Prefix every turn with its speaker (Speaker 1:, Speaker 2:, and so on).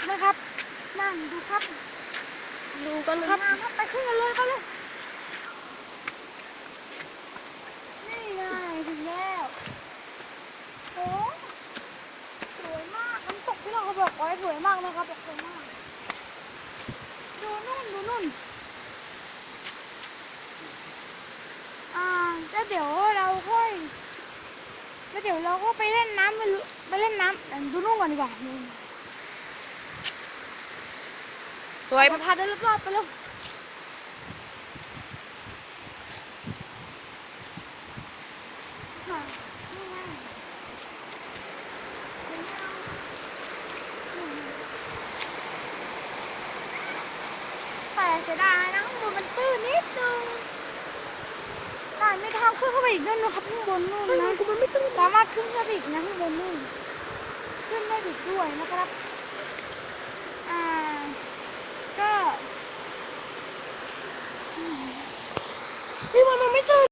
Speaker 1: นะครับนั่งดูครับดูกันครับไปขึ้นกันเลยไปเลยนี่ไงถึงแล้วโอ้สวยมากน้ำตกที่เราบอกไว้สวยมากนะครับสวยมากดูนู่นแล้วเดี๋ยวเราก็ไปเล่นน้ำไปเล่นน้ำดูนู่นก่อนดีกว่า
Speaker 2: สวย
Speaker 1: พาเดินรอบๆไปแล้วแต่เสียดายนะข้างบนมันตื้นนิดนึงไม่ทางขึ้นเข้าไปอีกด้วยนะครับข้างบนนู่นนะมันไม่ตื้นสามารถขึ้นได้อีกนะข้างบนนู่นขึ้นได้อีกด้วยนะครับก็
Speaker 2: นี่มันไม่ตื้น